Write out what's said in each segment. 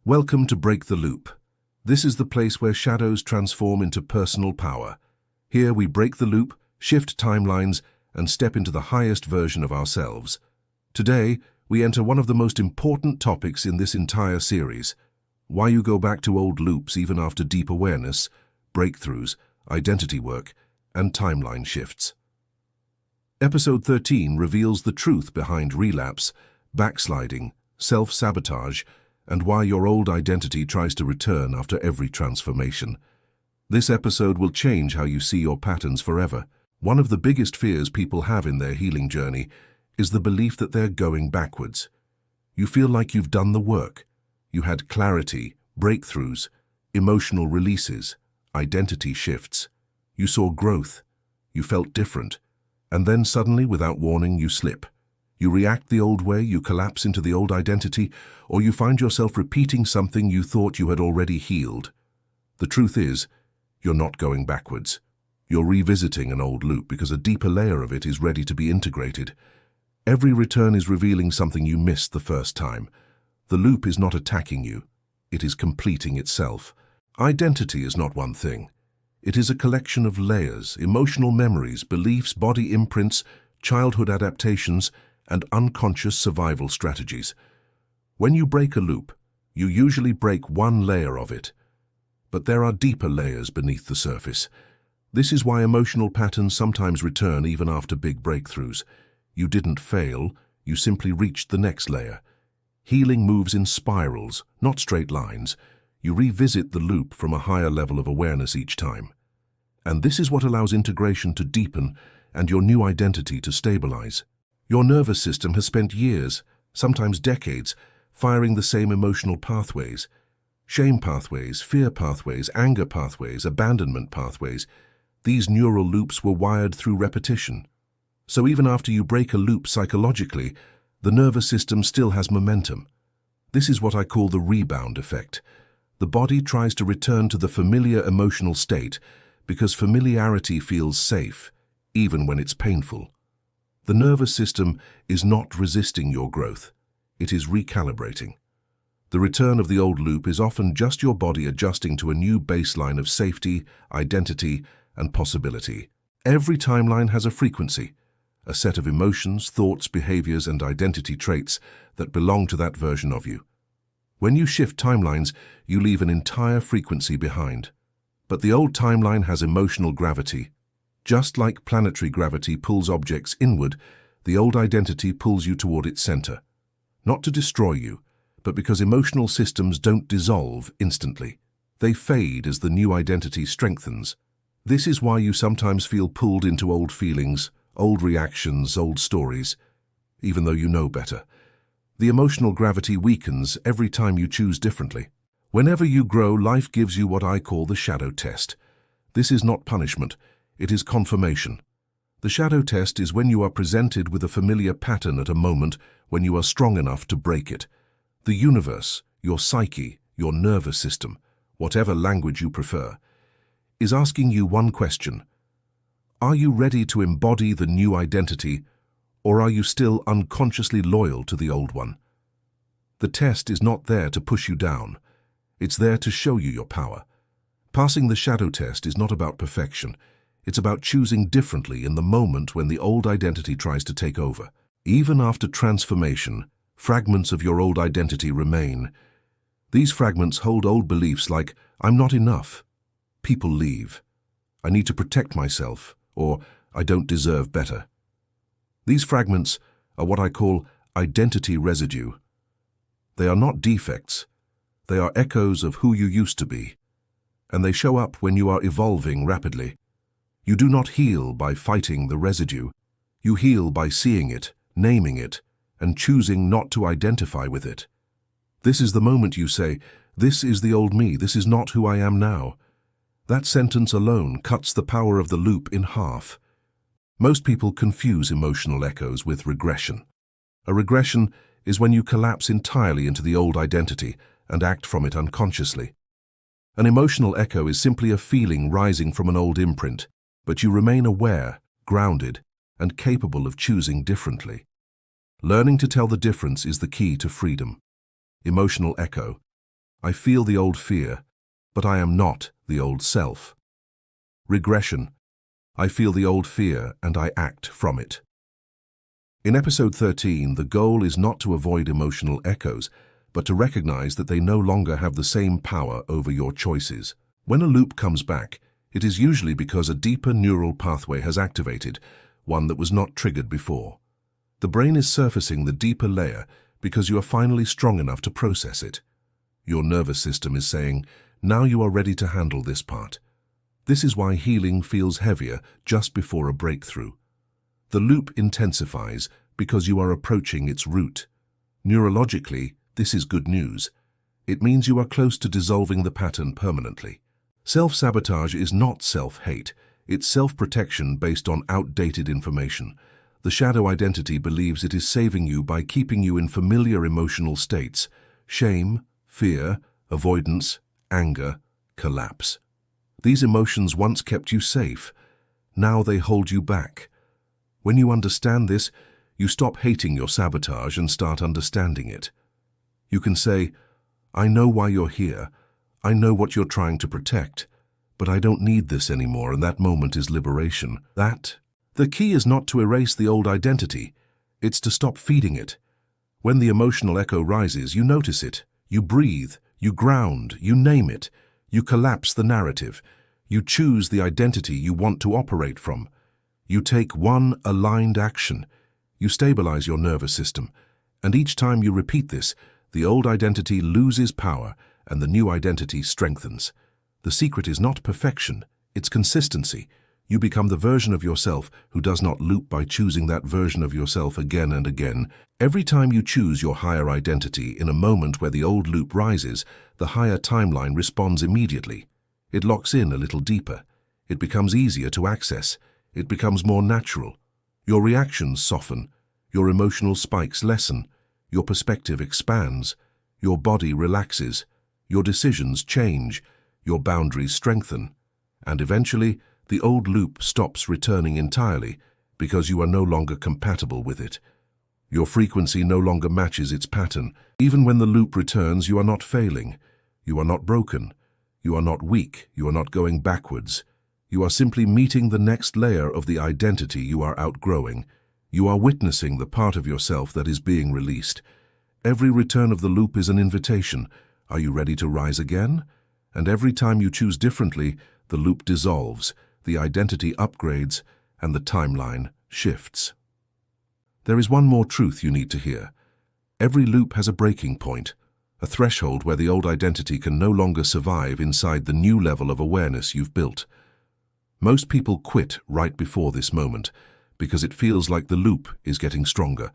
Welcome to Break the Loop. This is the place where shadows transform into personal power. Here we break the loop, shift timelines, and step into the highest version of ourselves. Today, we enter one of the most important topics in this entire series: why you go back to old loops even after deep awareness, breakthroughs, identity work, and timeline shifts. Episode 13 reveals the truth behind relapse, backsliding, self-sabotage, and why your old identity tries to return after every transformation. This episode will change how you see your patterns forever. One of the biggest fears people have in their healing journey is the belief that they're going backwards. You feel like you've done the work. You had clarity, breakthroughs, emotional releases, identity shifts. You saw growth. You felt different. And then suddenly, without warning, you slip. You react the old way, you collapse into the old identity, or you find yourself repeating something you thought you had already healed. The truth is, you're not going backwards. You're revisiting an old loop because a deeper layer of it is ready to be integrated. Every return is revealing something you missed the first time. The loop is not attacking you. It is completing itself. Identity is not one thing. It is a collection of layers, emotional memories, beliefs, body imprints, childhood adaptations, and unconscious survival strategies. When you break a loop, you usually break one layer of it. But there are deeper layers beneath the surface. This is why emotional patterns sometimes return even after big breakthroughs. You didn't fail, you simply reached the next layer. Healing moves in spirals, not straight lines. You revisit the loop from a higher level of awareness each time. And this is what allows integration to deepen and your new identity to stabilize. Your nervous system has spent years, sometimes decades, firing the same emotional pathways. Shame pathways, fear pathways, anger pathways, abandonment pathways. These neural loops were wired through repetition. So even after you break a loop psychologically, the nervous system still has momentum. This is what I call the rebound effect. The body tries to return to the familiar emotional state because familiarity feels safe, even when it's painful. The nervous system is not resisting your growth. It is recalibrating. The return of the old loop is often just your body adjusting to a new baseline of safety, identity, and possibility. Every timeline has a frequency, a set of emotions, thoughts, behaviors, and identity traits that belong to that version of you. When you shift timelines, you leave an entire frequency behind. But the old timeline has emotional gravity. Just like planetary gravity pulls objects inward, the old identity pulls you toward its center. Not to destroy you, but because emotional systems don't dissolve instantly. They fade as the new identity strengthens. This is why you sometimes feel pulled into old feelings, old reactions, old stories, even though you know better. The emotional gravity weakens every time you choose differently. Whenever you grow, life gives you what I call the shadow test. This is not punishment. It is confirmation. The shadow test is when you are presented with a familiar pattern at a moment when you are strong enough to break it. The universe, your psyche, your nervous system, whatever language you prefer, is asking you one question. Are you ready to embody the new identity, or are you still unconsciously loyal to the old one? The test is not there to push you down. It's there to show you your power. Passing the shadow test is not about perfection. It's about choosing differently in the moment when the old identity tries to take over. Even after transformation, fragments of your old identity remain. These fragments hold old beliefs like, I'm not enough. People leave. I need to protect myself, or I don't deserve better. These fragments are what I call identity residue. They are not defects. They are echoes of who you used to be. And they show up when you are evolving rapidly. You do not heal by fighting the residue. You heal by seeing it, naming it, and choosing not to identify with it. This is the moment you say, this is the old me, this is not who I am now. That sentence alone cuts the power of the loop in half. Most people confuse emotional echoes with regression. A regression is when you collapse entirely into the old identity and act from it unconsciously. An emotional echo is simply a feeling rising from an old imprint, but you remain aware, grounded, and capable of choosing differently. Learning to tell the difference is the key to freedom. Emotional echo. I feel the old fear, but I am not the old self. Regression. I feel the old fear and I act from it. In episode 13, the goal is not to avoid emotional echoes, but to recognize that they no longer have the same power over your choices. When a loop comes back, it is usually because a deeper neural pathway has activated, one that was not triggered before. The brain is surfacing the deeper layer because you are finally strong enough to process it. Your nervous system is saying, now you are ready to handle this part. This is why healing feels heavier just before a breakthrough. The loop intensifies because you are approaching its root. Neurologically, this is good news. It means you are close to dissolving the pattern permanently. Self-sabotage is not self-hate. It's self-protection based on outdated information. The shadow identity believes it is saving you by keeping you in familiar emotional states: shame, fear, avoidance, anger, collapse. These emotions once kept you safe. Now they hold you back. When you understand this, you stop hating your sabotage and start understanding it. You can say, I know why you're here. I know what you're trying to protect, but I don't need this anymore, and that moment is liberation. The key is not to erase the old identity. It's to stop feeding it. When the emotional echo rises, you notice it. You breathe, you ground, you name it. You collapse the narrative. You choose the identity you want to operate from. You take one aligned action. You stabilize your nervous system. And each time you repeat this, the old identity loses power and the new identity strengthens. The secret is not perfection, it's consistency. You become the version of yourself who does not loop by choosing that version of yourself again and again. Every time you choose your higher identity in a moment where the old loop rises, the higher timeline responds immediately. It locks in a little deeper. It becomes easier to access. It becomes more natural. Your reactions soften. Your emotional spikes lessen. Your perspective expands. Your body relaxes. Your decisions change. Your boundaries strengthen. And eventually, the old loop stops returning entirely because you are no longer compatible with it. Your frequency no longer matches its pattern. Even when the loop returns, you are not failing. You are not broken. You are not weak. You are not going backwards. You are simply meeting the next layer of the identity you are outgrowing. You are witnessing the part of yourself that is being released. Every return of the loop is an invitation. Are you ready to rise again? And every time you choose differently, the loop dissolves, the identity upgrades, and the timeline shifts. There is one more truth you need to hear. Every loop has a breaking point, a threshold where the old identity can no longer survive inside the new level of awareness you've built. Most people quit right before this moment because it feels like the loop is getting stronger.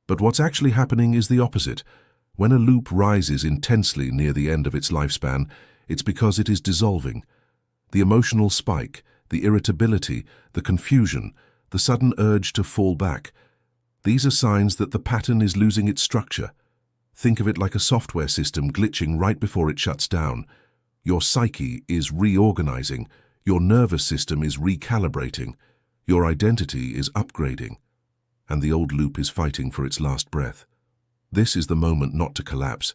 But what's actually happening is the opposite. When a loop rises intensely near the end of its lifespan, it's because it is dissolving. The emotional spike, the irritability, the confusion, the sudden urge to fall back. These are signs that the pattern is losing its structure. Think of it like a software system glitching right before it shuts down. Your psyche is reorganizing. Your nervous system is recalibrating. Your identity is upgrading. And the old loop is fighting for its last breath. This is the moment not to collapse,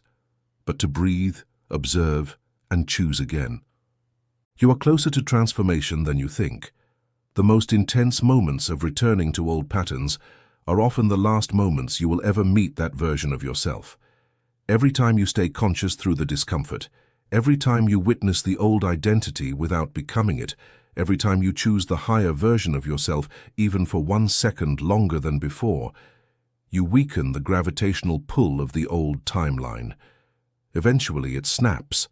but to breathe, observe, and choose again. You are closer to transformation than you think. The most intense moments of returning to old patterns are often the last moments you will ever meet that version of yourself. Every time you stay conscious through the discomfort, every time you witness the old identity without becoming it, every time you choose the higher version of yourself even for 1 second longer than before, you weaken the gravitational pull of the old timeline. Eventually it snaps.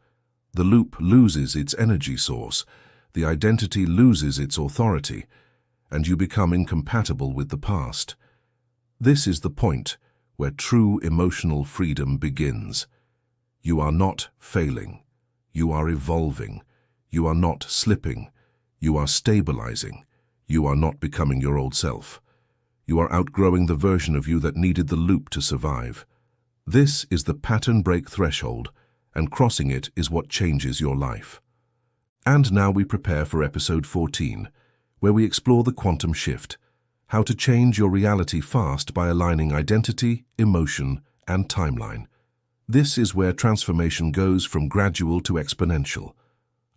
The loop loses its energy source, the identity loses its authority, and you become incompatible with the past. This is the point where true emotional freedom begins. You are not failing. You are evolving. You are not slipping. You are stabilizing. You are not becoming your old self. You are outgrowing the version of you that needed the loop to survive. This is the pattern break threshold, and crossing it is what changes your life. And now we prepare for episode 14, where we explore the quantum shift, how to change your reality fast by aligning identity, emotion, and timeline. This is where transformation goes from gradual to exponential.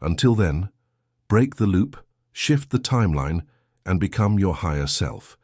Until then, break the loop, shift the timeline, and become your higher self.